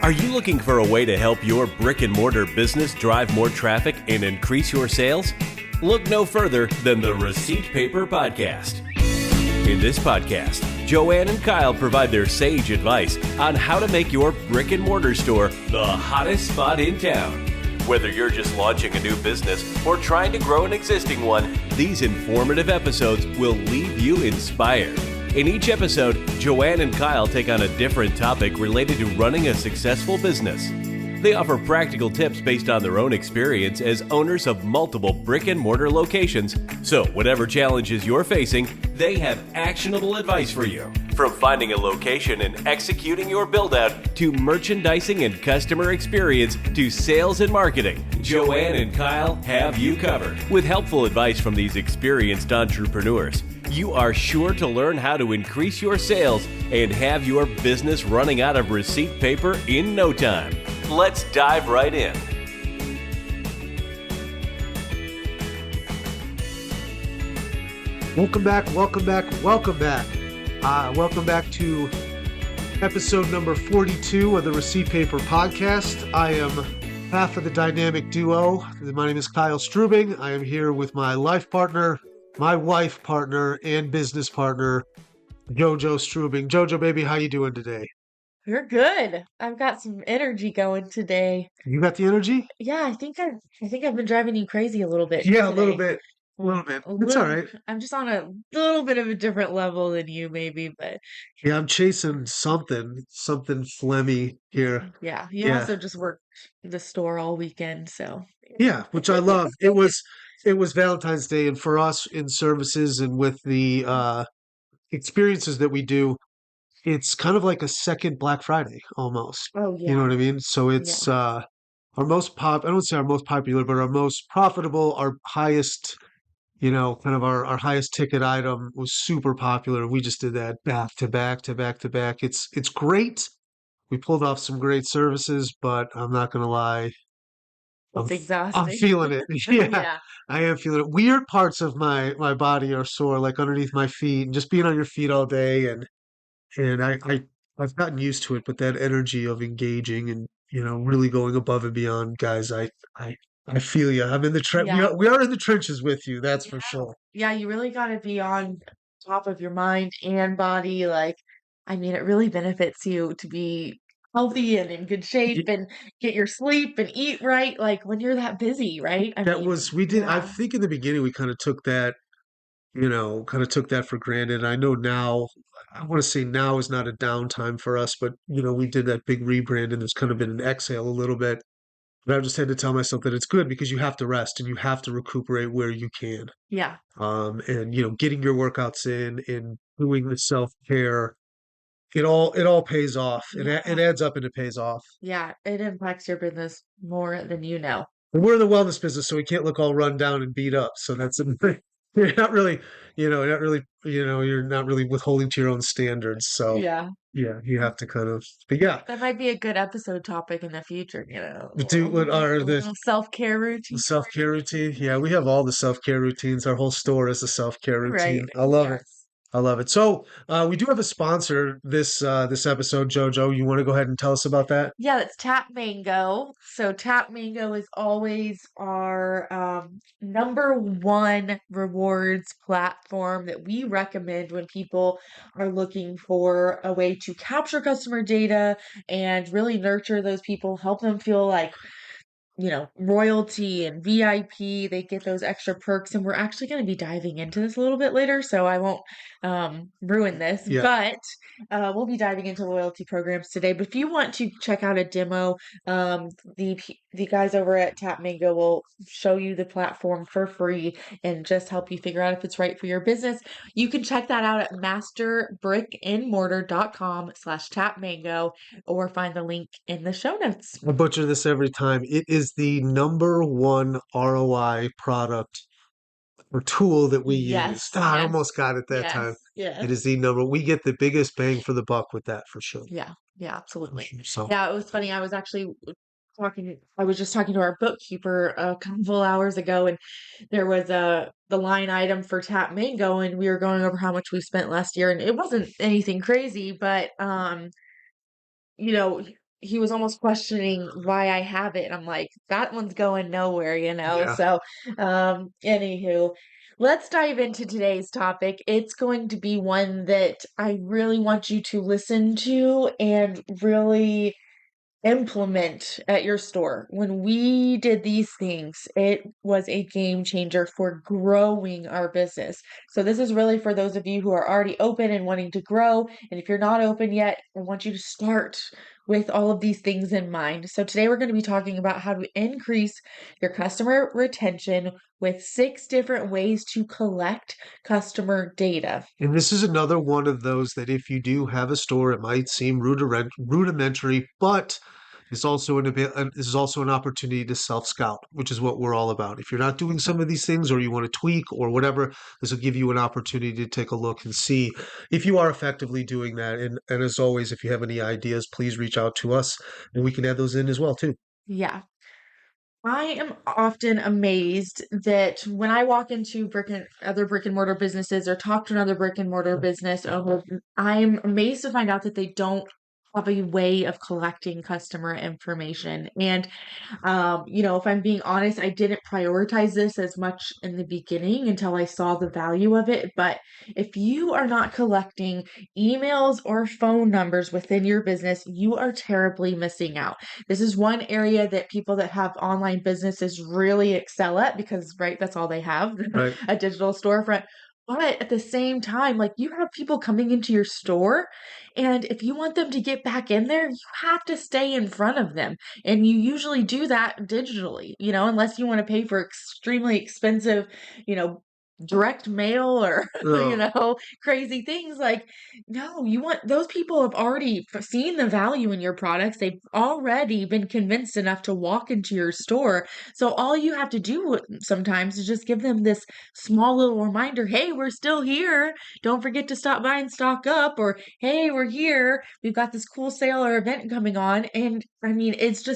Are you looking for a way to help your brick-and-mortar business drive more traffic and increase your sales? Look no further than the Receipt Paper Podcast. In this podcast, Joanne and Kyle provide their sage advice on how to make your brick-and-mortar store the hottest spot in town. Whether you're just launching a new business or trying to grow an existing one, these informative episodes will leave you inspired. In each episode, Joanne and Kyle take on a different topic related to running a successful business. They offer practical tips based on their own experience as owners of multiple brick-and-mortar locations. So whatever challenges you're facing, they have actionable advice for you. From finding a location and executing your build-out, to merchandising and customer experience, to sales and marketing, Joanne and Kyle have you covered. With helpful advice from these experienced entrepreneurs, you are sure to learn how to increase your sales and have your business running out of receipt paper in no time. Let's dive right in. Welcome back. Welcome back to episode number 42 of the Receipt Paper Podcast. I am half of the dynamic duo. My name is Kyle Strubing. I am here with my life partner, my wife partner, and business partner, Jojo Strubing. Jojo, baby, how you doing today? You're good. I've got some energy going today. You got the energy? Yeah, I think I've been driving you crazy a little bit Yeah, today. a little bit. It's all right. I'm just on a little bit of a different level than you, maybe, but Yeah, I'm chasing something phlegmy here. yeah, you Yeah. also just worked the store all weekend, so Yeah, which I love. It was Valentine's Day, and for us in services and with the experiences that we do, it's kind of like a second Black Friday almost. oh You know yeah, what I mean? So it's yeah, our most I don't say our most popular, but our most profitable, our highest, kind of our highest ticket item was super popular. We just did that back to back to back to back. It's great. We pulled off some great services, but I'm not gonna lie. I'm it's I'm exhausting. feeling it. Yeah, Yeah, I am feeling it. Weird parts of my body are sore, like underneath my feet, and just being on your feet all day, and I've gotten used to it. But that energy of engaging and really going above and beyond, guys, I I feel you. I'm in the we yeah, are in the trenches with you. That's for yeah, sure. yeah. You really got to be on top of your mind and body. Like, I mean, it really benefits you to be healthy and in good shape and get your sleep and eat right, like when you're that busy, right? I That mean, was we did. I yeah, think in the beginning we kind of took that. Kind of took that for granted. I know now, I want to say now is not a downtime for us, but we did that big rebrand and there's kind of been an exhale a little bit. But I've just had to tell myself that it's good because you have to rest and you have to recuperate where you can. yeah, And getting your workouts in and doing the self-care, it all pays off. It yeah, adds up and it pays off. yeah. It impacts your business more than you know. And we're in the wellness business, so we can't look all run down and beat up. So that's you're not really, you're not really withholding to your own standards. So Yeah, yeah, you have to kind of, but yeah, that might be a good episode topic in the future, do what are a the little self-care routine. self-care routine. Yeah, we have all the self-care routines. Our whole store is a self-care Right. routine. I love it. Yes. I love it. So we do have a sponsor this episode, Jojo. You want to go ahead and tell us about that? Yeah, it's Tap Mango. So Tap Mango is always our number one rewards platform that we recommend when people are looking for a way to capture customer data and really nurture those people, help them feel like royalty and VIP. They get those extra perks, and we're actually going to be diving into this a little bit later, so I won't ruin this. Yeah. But we'll be diving into loyalty programs today. But if you want to check out a demo, the guys over at Tap Mango will show you the platform for free and just help you figure out if it's right for your business. You can check that out at masterbrickandmortar.com/tapmango or find the link in the show notes. I butcher this every time. It is the number one ROI product or tool that we use. Yes, I yes, almost got it that time. yes. It is the number. We get the biggest bang for the buck with that for sure. Yeah, yeah, absolutely. So Yeah, it was funny. I was just talking to our bookkeeper a couple hours ago, and there was the line item for Tap Mango, and we were going over how much we spent last year, and it wasn't anything crazy, but you know, he was almost questioning why I have it. And I'm like, that one's going nowhere, you know? Yeah. So, anywho, let's dive into today's topic. It's going to be one that I really want you to listen to and really implement at your store. When we did these things, it was a game changer for growing our business. So this is really for those of you who are already open and wanting to grow. And if you're not open yet, I want you to start with all of these things in mind. So today we're going to be talking about how to increase your customer retention with 6 different ways to collect customer data. And this is another one of those that if you do have a store, it might seem rudimentary, but this is also an opportunity to self-scout, which is what we're all about. If you're not doing some of these things or you want to tweak or whatever, this will give you an opportunity to take a look and see if you are effectively doing that. And as always, if you have any ideas, please reach out to us and we can add those in as well too. Yeah. I am often amazed that when I walk into other brick and mortar businesses or talk to another brick and mortar business owner, I'm amazed to find out that they don't have a way of collecting customer information. And if I'm being honest, I didn't prioritize this as much in the beginning until I saw the value of it. But if you are not collecting emails or phone numbers within your business, you are terribly missing out. This is one area that people that have online businesses really excel at because, right, that's all they have, Right. a digital storefront. But at the same time, like you have people coming into your store, and if you want them to get back in there, you have to stay in front of them. And you usually do that digitally, unless you want to pay for extremely expensive, you know, direct mail or, Oh, crazy things. Like, no, you want those people have already seen the value in your products. They've already been convinced enough to walk into your store. So all you have to do sometimes is just give them this small little reminder, hey, we're still here. Don't forget to stop by and stock up, or hey, we're here. We've got this cool sale or event coming on. And I mean, it's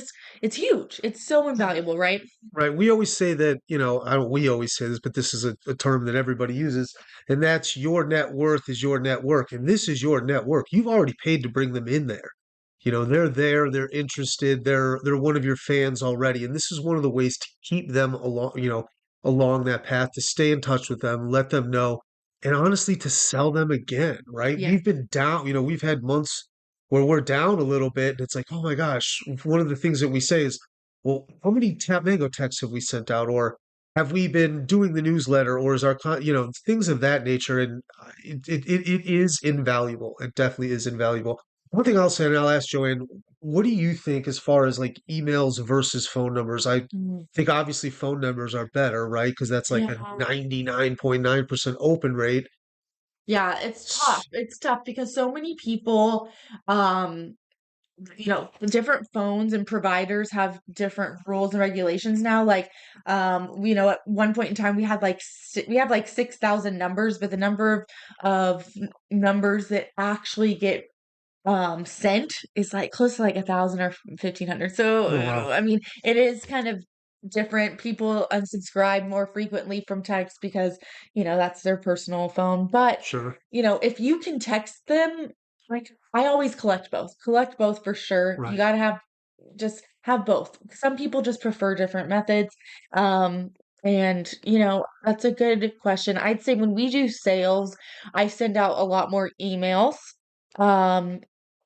huge. It's so invaluable, right? right. We always say that, I don't, we always say this, but this is a term that everybody uses, and that's your net worth is your network. And this is your network. You've already paid to bring them in there. They're there, they're interested, they're one of your fans already. And this is one of the ways to keep them along that path, to stay in touch with them, let them know, and honestly to sell them again, right? Yeah. We've been down, we've had months where we're down a little bit, and it's like, oh my gosh, one of the things that we say is, well, how many Tap Mango texts have we sent out, or have we been doing the newsletter, or is things of that nature, and it is invaluable. It definitely is invaluable. One thing I'll say, and I'll ask Joanne, what do you think as far as like emails versus phone numbers? I Mm. think obviously phone numbers are better, right? Because that's like a Yeah. 99.9% open rate. Yeah, it's tough. It's tough because so many people, um, different phones and providers have different rules and regulations now. Like, at one point in time, we have like 6,000 numbers, but the number of numbers that actually get sent is like close to like 1,000 or 1,500. So, Oh wow, I mean, it is kind of different. People unsubscribe more frequently from text because, that's their personal phone. But, sure, if you can text them, like I always collect both for sure. You right. got to just have both. Some people just prefer different methods. And, that's a good question. I'd say when we do sales, I send out a lot more emails. Um,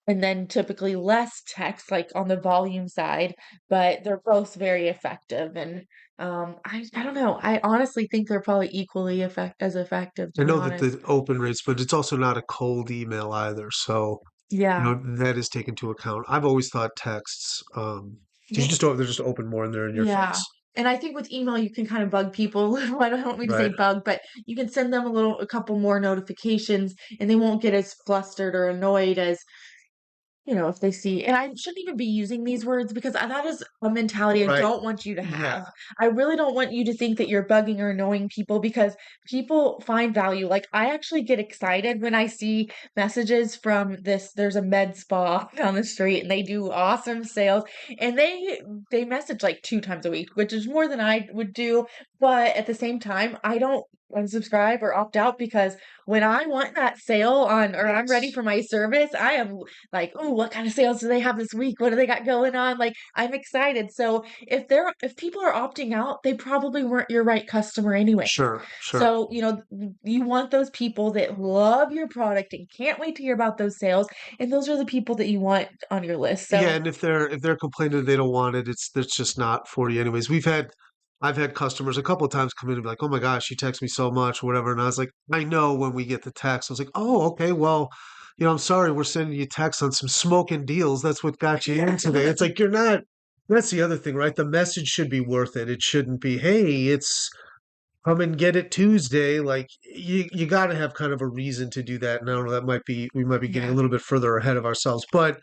and then typically less text, like on the volume side, but they're both very effective. And I don't know. I honestly think they're probably equally as effective, to I be know that honest. the open rates, but it's also not a cold email either. So, Yeah. that is taken into account. I've always thought texts, because Well, they're just open more and they're in your yeah. face. And I think with email, you can kind of bug people. I don't mean to say Right. bug, but you can send them a couple more notifications and they won't get as flustered or annoyed as if they see, and I shouldn't even be using these words because that is a mentality I Right. don't want you to Yeah. have. I really don't want you to think that you're bugging or annoying people because people find value. Like I actually get excited when I see messages from there's a med spa down the street and they do awesome sales and they message like 2 times a week, which is more than I would do. But at the same time, I don't unsubscribe or opt out because when I want that sale on or I'm ready for my service, I am like, oh, what kind of sales do they have this week? What do they got going on? Like I'm excited. So if people are opting out, they probably weren't your right customer anyway. Sure. So, you want those people that love your product and can't wait to hear about those sales, and those are the people that you want on your list. Yeah, So, and if they're complaining they don't want it, it's just not for you anyways. I've had customers a couple of times come in and be like, "Oh my gosh, you text me so much, whatever." And I was like, "I know when we get the text." I was like, "Oh, okay, well, I'm sorry, we're sending you texts on some smoking deals. That's what got you in today." It's like you're not. That's the other thing, right? The message should be worth it. It shouldn't be, "Hey, it's come and get it Tuesday." Like you got to have kind of a reason to do that. And I don't know, that might be we might be getting a yeah. little bit further ahead of ourselves, but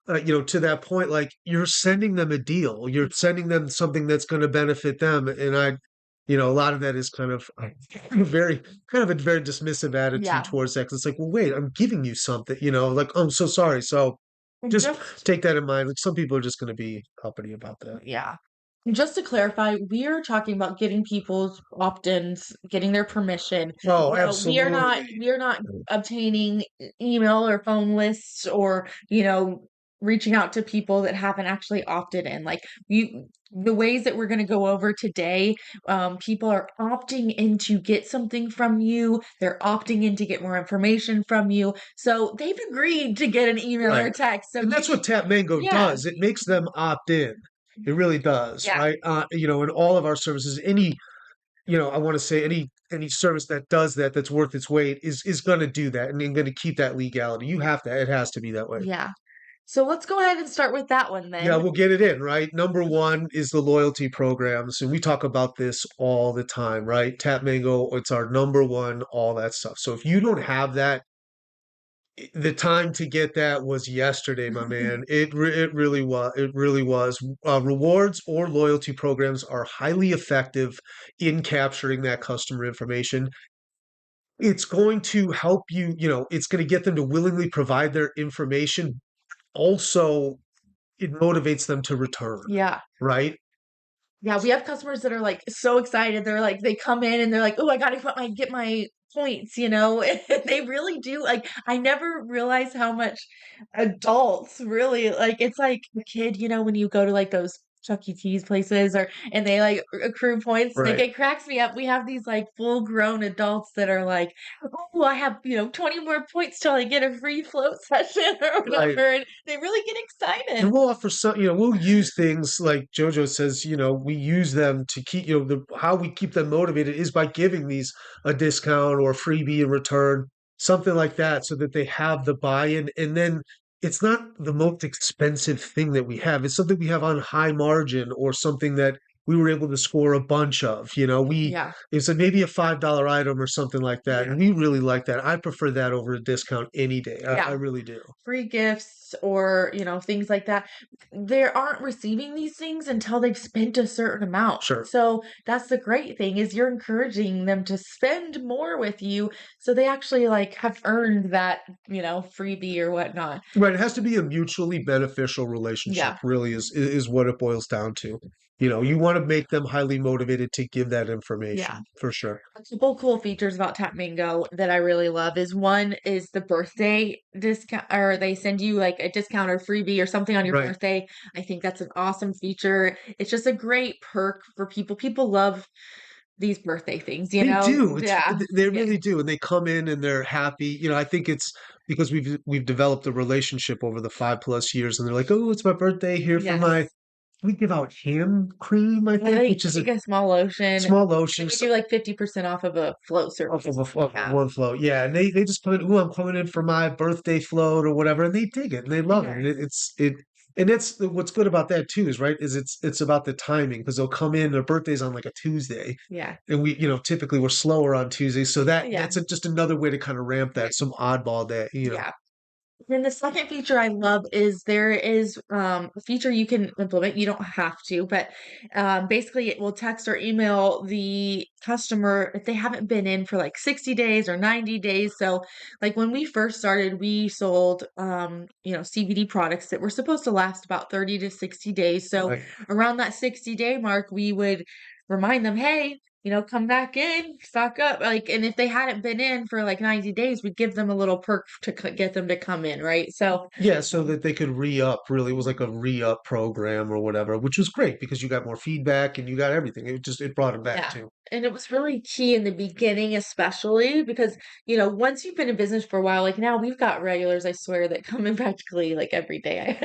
to that point, like you're sending them a deal, you're sending them something that's going to benefit them. And a lot of that is kind of very, kind of a very dismissive attitude Yeah. towards that. 'Cause it's like, well, wait, I'm giving you something, like, "Oh, I'm so sorry." So And just just take that in mind. Like some people are just going to be uppity about that. yeah. And just to clarify, we are talking about getting people's opt-ins, getting their permission. Oh, We are not absolutely. obtaining email or phone lists or, reaching out to people that haven't actually opted in. Like the ways that we're going to go over today, people are opting in to get something from you. They're opting in to get more information from you. So they've agreed to get an email or Right. a text. So And that's what Tap Mango yeah, does. It makes them opt in. It really does, yeah, right? In all of our services, I want to say any service that does that, that's worth its weight, is going to do that and going to keep that legality. You have to. It has to be that way. yeah. So let's go ahead and start with that one Yeah, then. we'll get it in, right? Number one is the loyalty programs, and we talk about this all the time, right? Tap Mango, it's our number one, all that stuff. So if you don't have that, the time to get that was yesterday, my man. It really was. It really was. Rewards or loyalty programs are highly effective in capturing that customer information. It's going to help you, it's going to get them to willingly provide their information. Also, it motivates them to return, Yeah. right? Yeah, we have customers that are like so excited. They're like, they come in and they're like, "Oh, I gotta get my points," And they really do. Like, I never realized how much adults really like. It's like a kid, when you go to like those Chuck E. Cheese places and they like accrue points. Like, Right. it cracks me up. We have these like full grown adults that are like, "Oh, I have 20 more points till I get a free float session or Right. whatever," and they really get And excited. we'll offer some, we'll use things like JoJo says, we use them to keep, how we keep them motivated is by giving these a discount or a freebie in return, something like that, so that they have the buy-in. And then it's not the most expensive thing that we have. It's something we have on high margin or something that we were able to score a bunch of. Yeah. It's maybe a $5 item or something like that. And we really like that. I prefer that over a discount any day. I Yeah. really do. Free gifts or things like that, they aren't receiving these things until they've spent a certain amount. Sure. So that's the great thing, is you're encouraging them to spend more with you, so they actually like have earned that freebie or whatnot. Right, it has to be a mutually beneficial relationship, Yeah. really is what it boils down to. You want to make them highly motivated to give that Yeah. information, for sure. A couple cool features about Tap Mango that I really love is one is the birthday discount, or they send you like a discount or freebie or something on your Right. birthday. I think that's an awesome feature. It's just a great perk for people. People love these birthday things, They do. Yeah. They Yeah. really do, and they come in and they're happy. I think it's because we've developed a relationship over the 5+ years, and they're like, "Oh, it's my birthday. Here for my." Yes. We give out hand cream, I I think, which is a think a small lotion. small And lotion. we do like 50% off of a float Off service. of Yeah. one float, yeah, and they just come in, "Ooh, I'm coming in for my birthday float," or whatever, and they dig it, and they love it, Yeah. and and that's what's good about that too, is right, is it's about the timing, because 'cause they'll come in, their birthday's on, like, a Tuesday, Yeah. and we, typically we're slower on Tuesdays, so Yeah. just another way to kinda ramp that, some oddball day. Yeah. Then the second feature I love is there is a feature you can implement. You don't have to, but basically it will text or email the customer if they haven't been in for like 60 days or 90 days. So like when we first started, we sold CBD products that were supposed to last about 30 to 60 days. So Right. around that 60-day mark, we would remind them, hey, come back in, stock up. Like, and if they hadn't been in for like 90 days, we'd give them a little perk to get them to come in, right? So, Yeah, so that they could re-up, really. It was like a re-up program or whatever, which was great because you got more feedback and you got everything. It brought them back yeah. too. And it was really key in the beginning, especially because, once you've been in business for a while, like now we've got regulars, I swear, that come in practically like every day.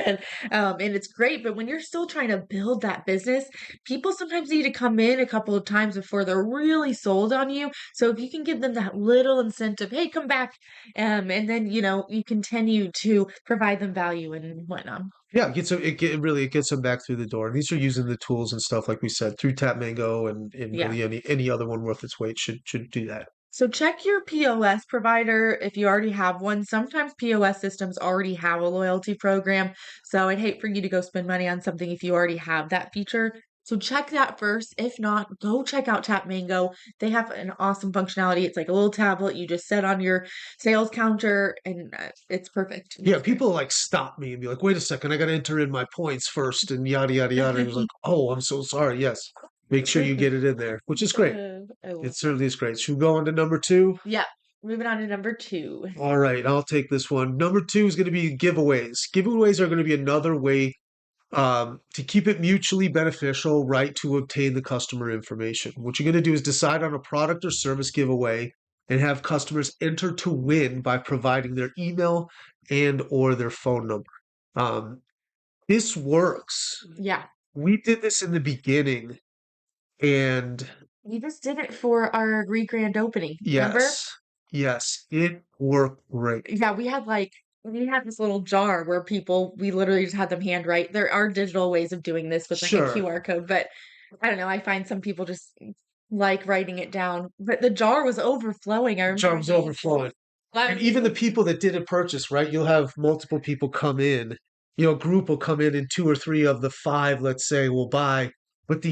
And it's great. But when you're still trying to build that business, people sometimes need to come in a couple of times before they're really sold on you. So if you can give them that little incentive, hey, come back, and then, you continue to provide them value and whatnot. Yeah, it gets them back through the door. And these are using the tools and stuff like we said through Tap Mango and Yeah. really any other one worth its weight should do that. So check your POS provider if you already have one. Sometimes POS systems already have a loyalty program. So I'd hate for you to go spend money on something if you already have that feature. So check that first. If not, go check out Tap Mango. They have an awesome functionality. It's like a little tablet you just set on your sales counter, and it's perfect. Yeah, people like stop me and be like, "Wait a second, I got to enter in my points first," and yada yada yada. And it was like, "Oh, I'm so sorry. Yes, make sure you get it in there," which is great. I It love certainly is great. Should we go on to number two? Yeah. Moving on to number 2. All right, I'll take this one. Number two is going to be giveaways. Giveaways are going to be another way to keep it mutually beneficial, right? To obtain the customer information. What you're going to do is decide on a product or service giveaway and have customers enter to win by providing their email and or their phone number. Um, this works. Yeah. We did this in the beginning, and We just did it for our grand opening. Remember? yes, yes, it worked great. Yeah, we had this little jar where we literally just had them handwrite. There are digital ways of doing this with like a Sure, QR code, but I don't know. I find some people just like writing it down. But the jar was overflowing. I remember Charms overflowing. And even the people that didn't purchase, right? You'll have multiple people come in. A group will come in, and two or three of the five, let's say, will buy, but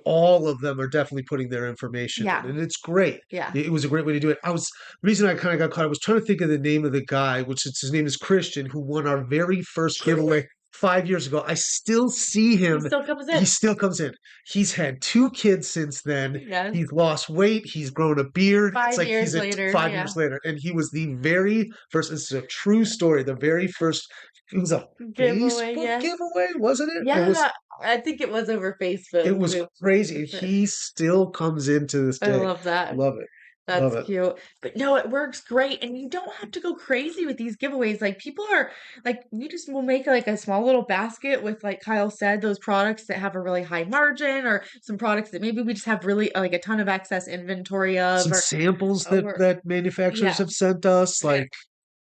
all of them are definitely putting their information in, Yeah, and it's great. yeah. It was a great way to do it. The reason I kind of got caught, I was trying to think of the name of the guy, which is his name is Christian, who won our very first giveaway 5 years ago. I still see He him. still comes He in. still comes in. He's had two kids since then. Yes. He's lost weight. He's grown a beard. It's 5 like years he's later. 5 years later, and he was the very first. This is a true story. The very first. It was a Giveaway, Facebook yes. giveaway, wasn't it? Yeah, I think it was over Facebook. It was crazy. He still comes in to this I day. love that. Love it. That's Love it. cute. But no, it works great. And you don't have to go crazy with these giveaways. Like people are like, we just will make like a small little basket with, like Kyle said, those products that have a really high margin or some products that maybe we just have really like a ton of excess inventory of Some or, samples or that manufacturers yeah. have sent us. Like,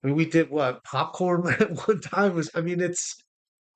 I mean, we did what popcorn at one time was. I mean, it's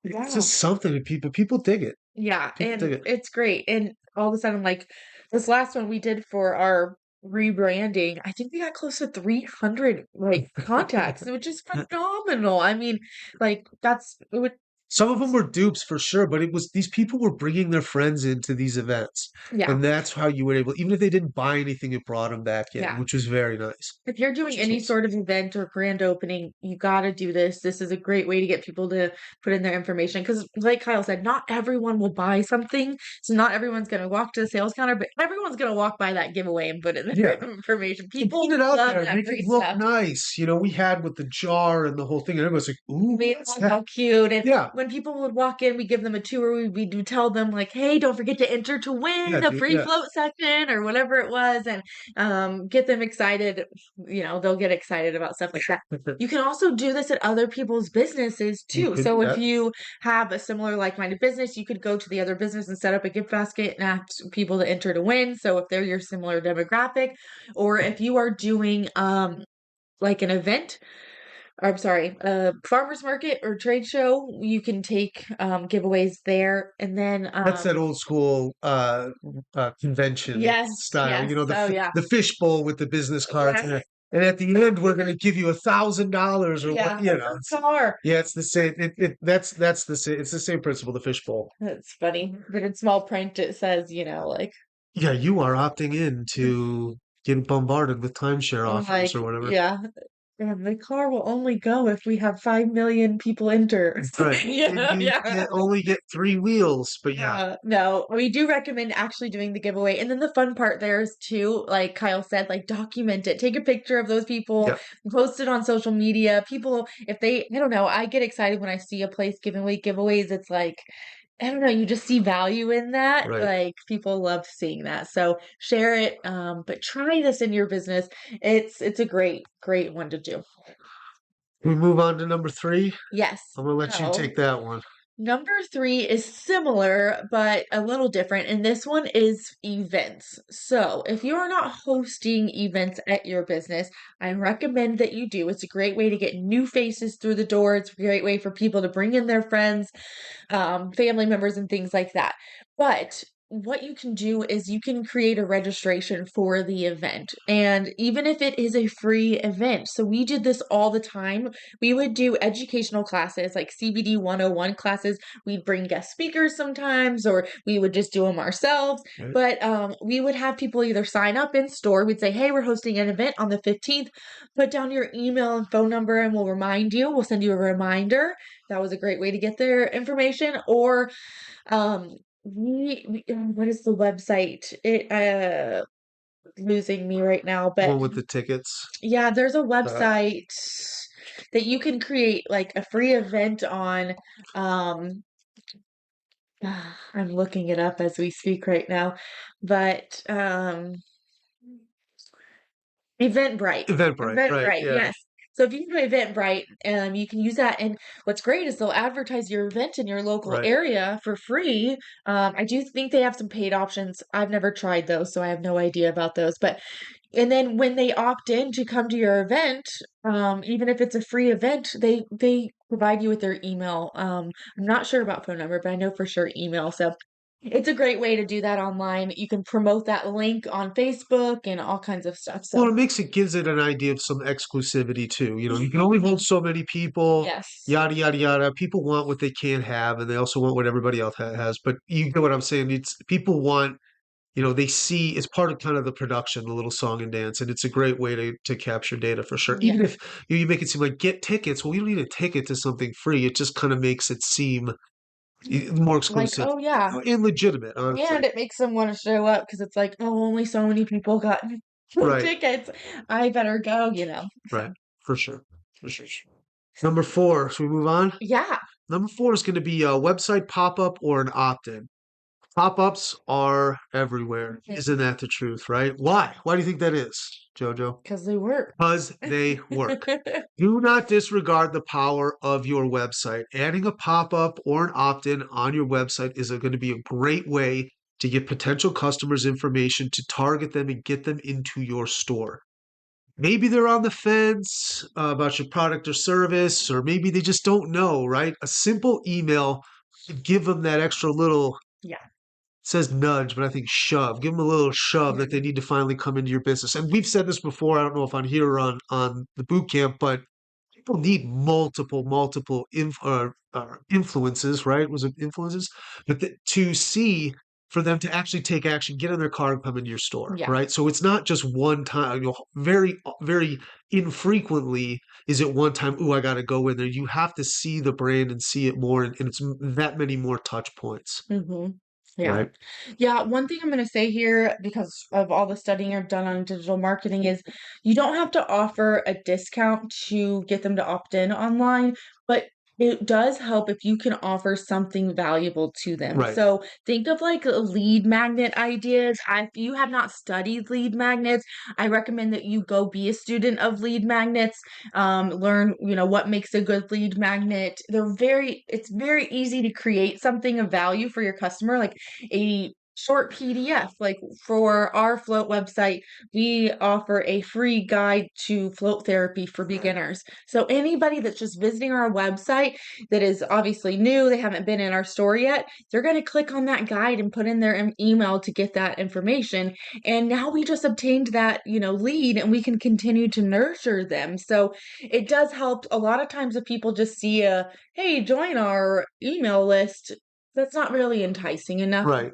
Yeah. just something that people dig it. Yeah. People dig And it. it's great. And all of a sudden, like this last one we did for our rebranding, I think we got close to 300 like contacts, which is phenomenal. I mean, like it would, Some of them were dupes for sure, but it was these people were bringing their friends into these events, yeah. and that's how you were able. Even if they didn't buy anything, it brought them back in, Yeah. which was very nice. If you're doing Which was any nice. sort of event or grand opening, you got to do this. This is a great way to get people to put in their information. Because, like Kyle said, not everyone will buy something. So, not everyone's going to walk to the sales counter, but everyone's going to walk by that giveaway and put in their Yeah. information. And People put it out love there, that make free it look stuff. nice. We had with the jar and the whole thing, and everyone's like, "Ooh, Made what's it that?" how cute. And Yeah, when people would walk in, we give them a tour. We do tell them, like, hey, don't forget to enter to yeah, win a dude, free yeah. float section or whatever it was. And get them excited. They'll get excited about stuff like that. You can also do this at other people's businesses You too. could So do if that. you have a similar like-minded business, you could go to the other business and set up a gift basket and ask people to enter to win. So if they're your similar demographic, or if you are doing like an event, or I'm sorry, a farmer's market or trade show, you can take giveaways there. And then That's that old school convention yes, style. yes. Oh yeah. The fishbowl with the business cards, Yes. and at the end we're going to give you $1,000 or Yeah, what a car. Yeah, it's the same. That's the same. It's the same principle. The fishbowl. That's funny. But in small print it says, like Yeah, you are opting in to get bombarded with timeshare offers like or whatever. yeah. And the car will only go if we have 5 million people enter. That's right. And Yeah, you yeah. only get 3 wheels, but yeah, No, we do recommend actually doing the giveaway. And then the fun part there is too, like Kyle said, like document it. Take a picture of those people, yeah, post it on social media. People, if they, I don't know, I get excited when I see a place giving away giveaways. It's like, I don't know, you just see value in that. right. Like people love seeing that. So share it. But try this in your business. It's a great one to do. We move on to number 3. Yes. I'm gonna let you So take that one. number three is similar, but a little different, and this one is events. So, if you are not hosting events at your business, I recommend that you do. It's a great way to get new faces through the door. It's a great way for people to bring in their friends, family members, and things like that. But what you can do is you can create a registration for the event. And even if it is a free event, so we did this all the time. We would do educational classes like CBD 101 classes. We'd bring guest speakers sometimes, or we would just do them ourselves. Right. But we would have people either sign up in store. We'd say, hey, we're hosting an event on the 15th. Put down your email and phone number, and we'll remind you. We'll send you a reminder. That was a great way to get their information. Or what is the website? It losing me right now, The but one with the tickets. yeah, there's a Uh, website that you can create like a free event on. Um, I'm looking it up as we speak right now, but Eventbrite. Eventbrite, right? Eventbrite, Yeah, yes. So if you go to Eventbrite, you can use that. And what's great is they'll advertise your event in your local right. area for free. I do think they have some paid options. I've never tried those, so I have no idea about those. But and then when they opt in to come to your event, even if it's a free event, they provide you with their email. I'm not sure about phone number, but I know for sure email. So it's a great way to do that online. You can promote that link on Facebook and all kinds of stuff. Well, So it gives it an idea of some exclusivity too. You can only hold so many people, yes. yada yada yada. People want what they can't have, and they also want what everybody else has. But you get what I'm saying. It's people want, they see it's part of kind of the production, the little song and dance, and it's a great way to capture data for sure. Yeah. Even if you make it seem like get tickets, well, you don't need a ticket to something free. It just kind of makes it seem more Like, exclusive oh yeah. and legitimate, honestly. And it makes them want to show up because it's like, oh, only so many people got Right, tickets. I better go. right, for sure, for sure. Number 4. Should we move on? Yeah, Number 4 is going to be a website pop-up or an opt-in. Pop-ups are everywhere. Isn't that the truth, right? Why? Why do you think that is, Jojo? because they work. Because they work. Do not disregard the power of your website. Adding a pop-up or an opt-in on your website is going to be a great way to get potential customers information to target them and get them into your store. Maybe they're on the fence about your product or service, or maybe they just don't know, right? A simple email could give them that extra little, Yeah. it says nudge, but I think shove. Give them a little shove that they need to finally come into your business. And we've said this before. I don't know if on here or on the boot camp, but people need multiple influences, right? Was it influences? But to see for them to actually take action, get in their car and come into your store, Yeah. right? So it's not just one time. Very infrequently is it one time. Ooh, I got to go in there. You have to see the brand and see it more, and it's that many more touch points, Mm-hmm. Yeah. right? Yeah. One thing I'm going to say here, because of all the studying I've done on digital marketing, is you don't have to offer a discount to get them to opt in online, but it does help if you can offer something valuable to them. Right. So think of like lead magnet ideas. If you have not studied lead magnets, I recommend that you go be a student of lead magnets. Learn, what makes a good lead magnet. It's very easy to create something of value for your customer, like a short PDF. Like for our float website, we offer a free guide to float therapy for beginners. So anybody that's just visiting our website that is obviously new, they haven't been in our store yet, they're going to click on that guide and put in their email to get that information. And now we just obtained that, lead, and we can continue to nurture them. So it does help. A lot of times if people just see hey, join our email list, that's not really enticing enough, Right.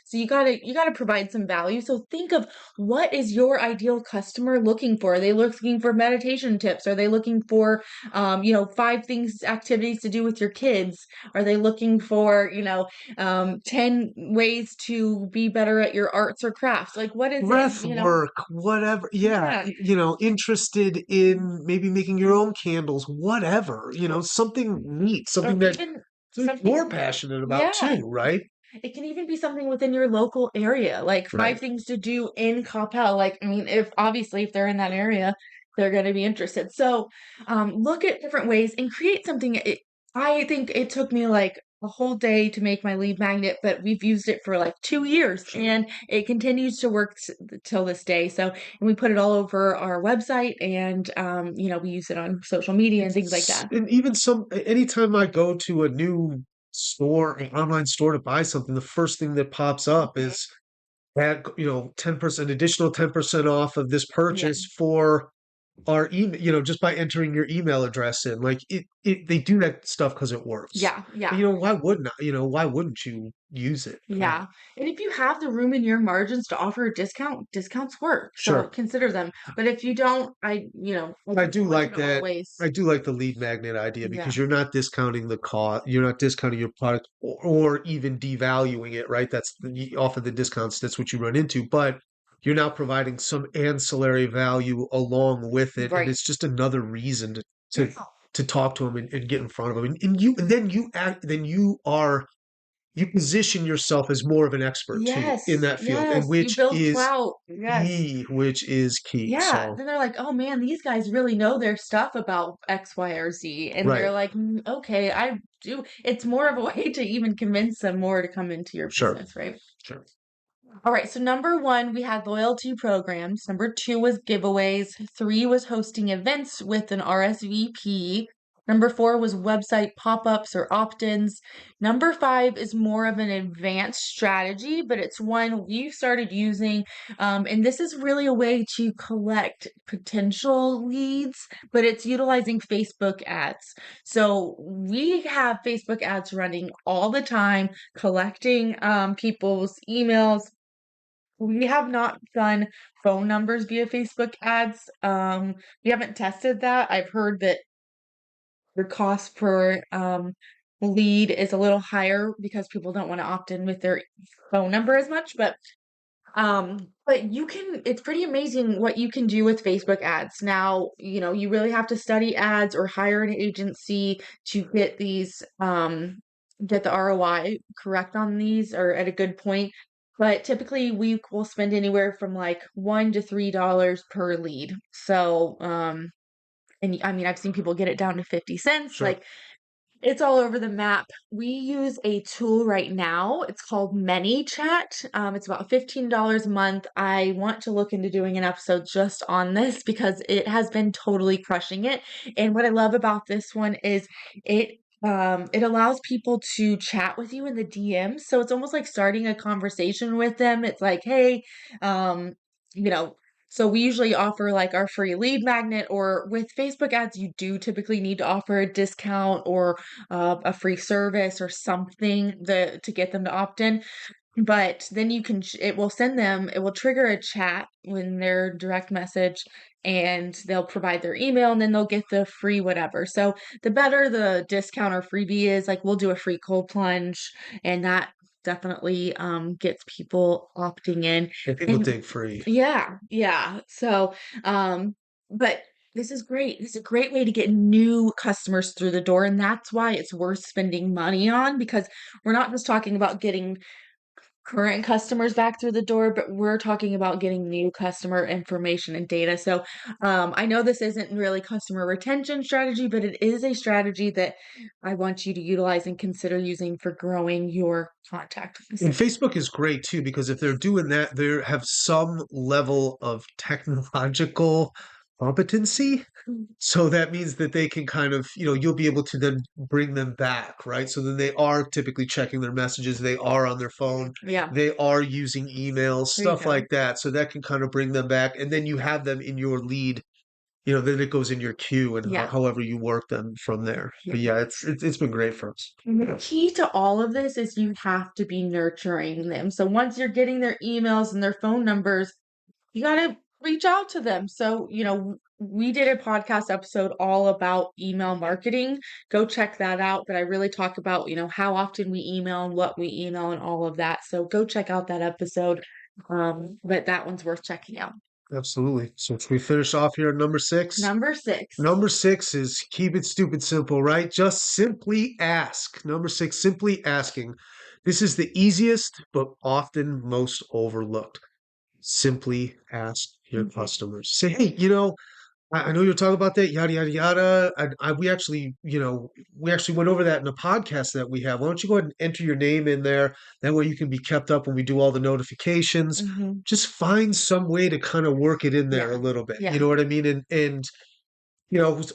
so you gotta provide some value. So think of, what is your ideal customer looking for? Are they looking for meditation tips? Are they looking for 5 things, activities to do with your kids? Are they looking for 10 ways to be better at your arts or crafts? Like, what is it? Breath work, whatever. Yeah, Yeah. interested in maybe making your own candles, whatever. Something neat, Or something that even you're something, passionate about yeah. too, right? It can even be something within your local area, like Right. 5 things to do in Coppell. Like, I mean, if they're in that area, they're going to be interested. So, look at different ways and create something. I think it took me like a whole day to make my lead magnet, but we've used it for like 2 years, Sure. and it continues to work till this day. So, and we put it all over our website, and we use it on social media and things like that. And even anytime I go to a new store, an online store to buy something, the first thing that pops up Mhm. is that, 10% additional 10% off of this Yeah. purchase for our email, just by entering your email address in. Like they do that stuff because it works. Yeah. And Yeah. why wouldn't you use it? Yeah. And if you have the room in your margins to offer a discount, discounts work. So Sure. consider them. But if you don't, I I think do look at like it all that. ways. I do like the lead magnet idea Yeah. because you're not discounting the cost. You're not discounting your product or even devaluing it, right? Often the discounts. That's what you run into. But you're now providing some ancillary value along with it, and Right. it's just another reason to Yeah. to talk to them and get in front of them. And then you position yourself as more of an expert too in Yes. that field, and Yes. You build clout. Yes. which is key. Yeah. So Then they're like, oh man, these guys really know their stuff about X, Y, or Z. And right, they're like, okay, I do. It's more of a way to even convince them more to come into your sure, business, right? sure. All right, so number 1, we had loyalty programs. Number 2 was giveaways. 3 was hosting events with an RSVP. Number 4 was website pop-ups or opt-ins. Number 5 is more of an advanced strategy, but it's one we've started using. And this is really a way to collect potential leads, but it's utilizing Facebook ads. So we have Facebook ads running all the time, collecting people's emails. We have not done phone numbers via Facebook ads. We haven't tested that. I've heard that the cost per lead is a little higher because people don't want to opt in with their phone number as much, but it's pretty amazing what you can do with Facebook ads. Now, you really have to study ads or hire an agency to get the ROI correct on these or at a good point. But typically we will spend anywhere from like $1 to $3 per lead. So, and I mean, I've seen people get it down to 50 cents. Sure. Like, it's all over the map. We use a tool right now. It's called ManyChat. It's about $15 a month. I want to look into doing an episode just on this because it has been totally crushing it. And what I love about this one is it allows people to chat with you in the DMs. So it's almost like starting a conversation with them. It's like, hey, um, you know, so we usually offer like our free lead magnet, or with Facebook ads, you do typically need to offer a discount or a free service or something to get them to opt in. But then it will it will trigger a chat when their direct message, and they'll provide their email, and then they'll get the free whatever. So the better the discount or freebie is, like we'll do a free cold plunge, and that definitely gets people opting in. And people And dig free. yeah, yeah. So, but this is great. This is a great way to get new customers through the door, and that's why it's worth spending money on, because we're not just talking about getting current customers back through the door, but we're talking about getting new customer information and data. So, I know this isn't really customer retention strategy, but it is a strategy that I want you to utilize and consider using for growing your contact And list. Facebook is great too, because if they're doing that, they have some level of technological competency. So that means that they can kind of, you'll be able to then bring them back, right? So then they are typically checking their messages, they are on their phone, Yeah, they are using emails, there you stuff go. like that. So that can kind of bring them back. And then you have them in your lead then it goes in your queue and Yeah. however you work them from there. But Yeah. yeah, it's been great for us. The key to all of this is you have to be nurturing them. So once you're getting their emails and their phone numbers, you got to reach out to them. So, we did a podcast episode all about email marketing. Go check that out. But I really talk about, how often we email and what we email and all of that. So go check out that episode. But that one's worth checking out. Absolutely. So should we finish off here at number 6? Number 6. Number 6 is keep it stupid simple, right? Just simply ask. Number 6, simply asking. This is the easiest, but often most overlooked. Simply ask your customers. Say, hey, I know you're talking about that, yada yada yada. We actually went over that in a podcast that we have. Why don't you go ahead and enter your name in there? That way you can be kept up when we do all the notifications. Mm-hmm. Just find some way to kind of work it in there a Yeah. little bit. Yeah. You know what I mean? And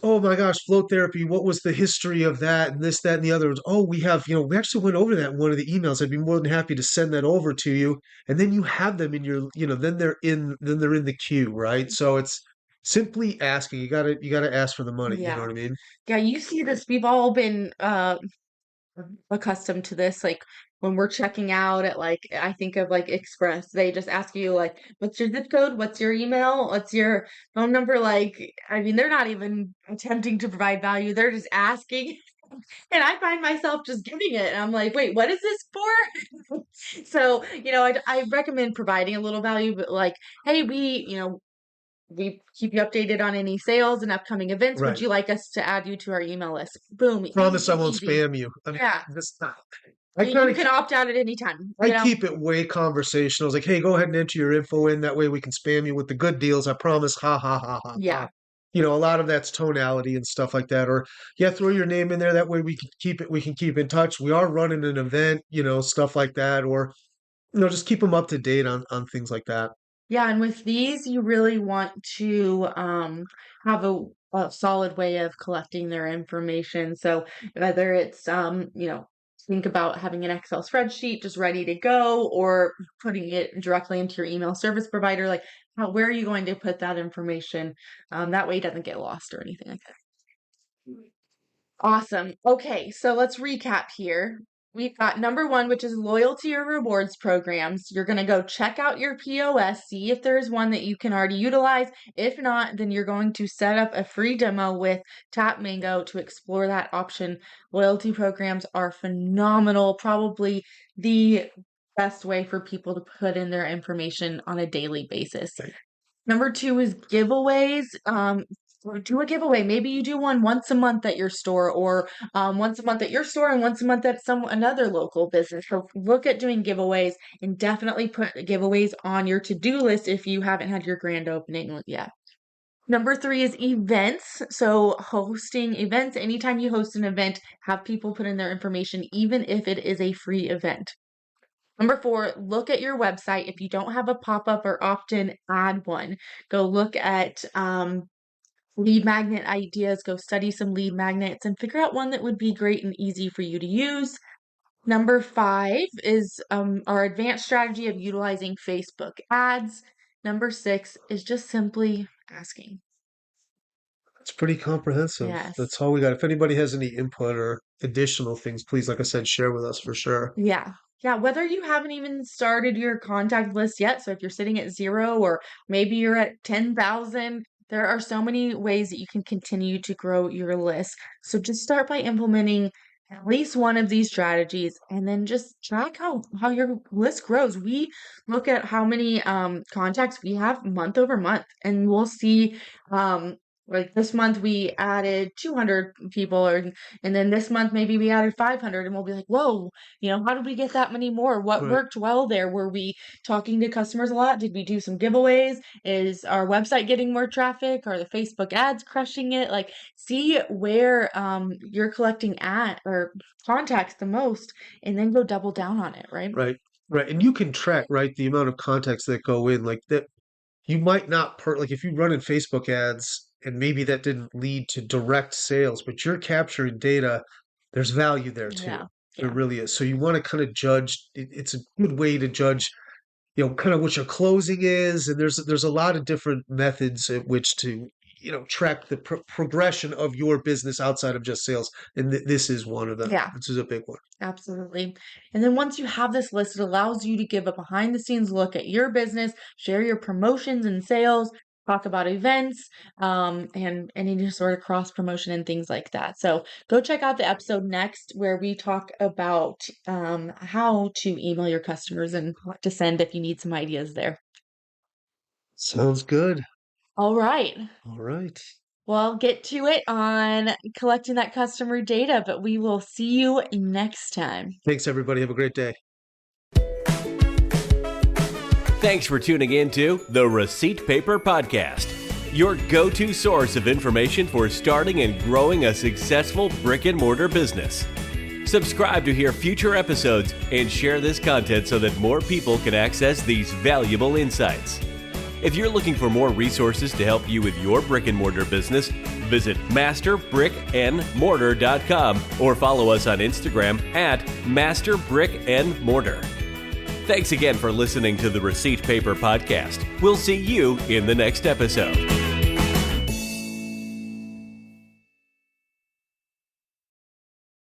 oh my gosh, float therapy. What was the history of that and this, that, and the other? Oh, we we actually went over that in one of the emails. I'd be more than happy to send that over to you. And then you have them in your, then they're in the queue, right? So it's simply asking. You gotta ask for the money. You know Yeah. what I mean? Yeah, you see this. We've all been accustomed to this. Like when we're checking out at I think of Express, they just ask you what's your zip code? What's your email? What's your phone number? I mean, they're not even attempting to provide value. They're just asking. And I find myself just giving it. And I'm like, wait, what is this for? So, I recommend providing a little value, but hey, we keep you updated on any sales and upcoming events. Would Right. you like us to add you to our email list? Boom. Promise I Easy, won't easy. spam you. I mean, Yeah. that's not. You can opt out at any time. I keep it way conversational. I was like, hey, go ahead and enter your info in. That way we can spam you with the good deals. I promise. Ha ha ha ha. Yeah. A lot of that's tonality and stuff like that. Or yeah, throw your name in there. That way we can keep it. We can keep in touch. We are running an event. Stuff like that. Or just keep them up to date on things like that. Yeah, and with these, you really want to have a solid way of collecting their information. So whether it's think about having an Excel spreadsheet just ready to go, or putting it directly into your email service provider. Where are you going to put that information? That way it doesn't get lost or anything like that. Awesome. Okay, so let's recap here. We've got number 1, which is loyalty or rewards programs. You're going to go check out your POS, see if there's one that you can already utilize. If not, then you're going to set up a free demo with Tap Mango to explore that option. Loyalty programs are phenomenal, probably the best way for people to put in their information on a daily basis. Number 2 is giveaways. Or do a giveaway. Maybe you do one once a month at your store, or once a month at your store and once a month at another local business. So look at doing giveaways, and definitely put giveaways on your to-do list if you haven't had your grand opening yet. Number 3 is events. So hosting events. Anytime you host an event, have people put in their information, even if it is a free event. Number 4, look at your website. If you don't have a pop-up or opt-in, add one. Go look at lead magnet ideas, go study some lead magnets and figure out one that would be great and easy for you to use. Number 5 is our advanced strategy of utilizing Facebook ads. Number 6 is just simply asking. It's pretty comprehensive. Yes. That's all we got. If anybody has any input or additional things, please, like I said, share with us for sure. Yeah. Yeah, whether you haven't even started your contact list yet, so if you're sitting at 0 or maybe you're at 10,000, there are so many ways that you can continue to grow your list. So just start by implementing at least one of these strategies, and then just track how your list grows. We look at how many contacts we have month over month, and we'll see this month we added 200 people, and then this month maybe we added 500, and we'll be like, whoa, how did we get that many more? What Right. worked well there? Were we talking to customers a lot? Did we do some giveaways? Is our website getting more traffic? Are the Facebook ads crushing it? See where you're collecting or contacts the most, and then go double down on it, right? Right. Right. And you can track, right, the amount of contacts that go in like that. You might not like if you run in Facebook ads and maybe that didn't lead to direct sales, but you're capturing data, there's value there too. Yeah. There Yeah. really is. So you want to kind of judge, it's a good way to judge, kind of what your closing is. And there's a lot of different methods at which to track the progression of your business outside of just sales. And this is one of them. Yeah. This is a big one. Absolutely. And then once you have this list, it allows you to give a behind the scenes look at your business, share your promotions and sales, talk about events, and any sort of cross promotion and things like that. So go check out the episode next where we talk about how to email your customers and what to send if you need some ideas there. Sounds good. All right. All right. Well, get to it on collecting that customer data, but we will see you next time. Thanks, everybody. Have a great day. Thanks for tuning in to the Receipt Paper Podcast, your go-to source of information for starting and growing a successful brick-and-mortar business. Subscribe to hear future episodes and share this content so that more people can access these valuable insights. If you're looking for more resources to help you with your brick-and-mortar business, visit masterbrickandmortar.com or follow us on Instagram at masterbrickandmortar. Thanks again for listening to the Receipt Paper Podcast. We'll see you in the next episode.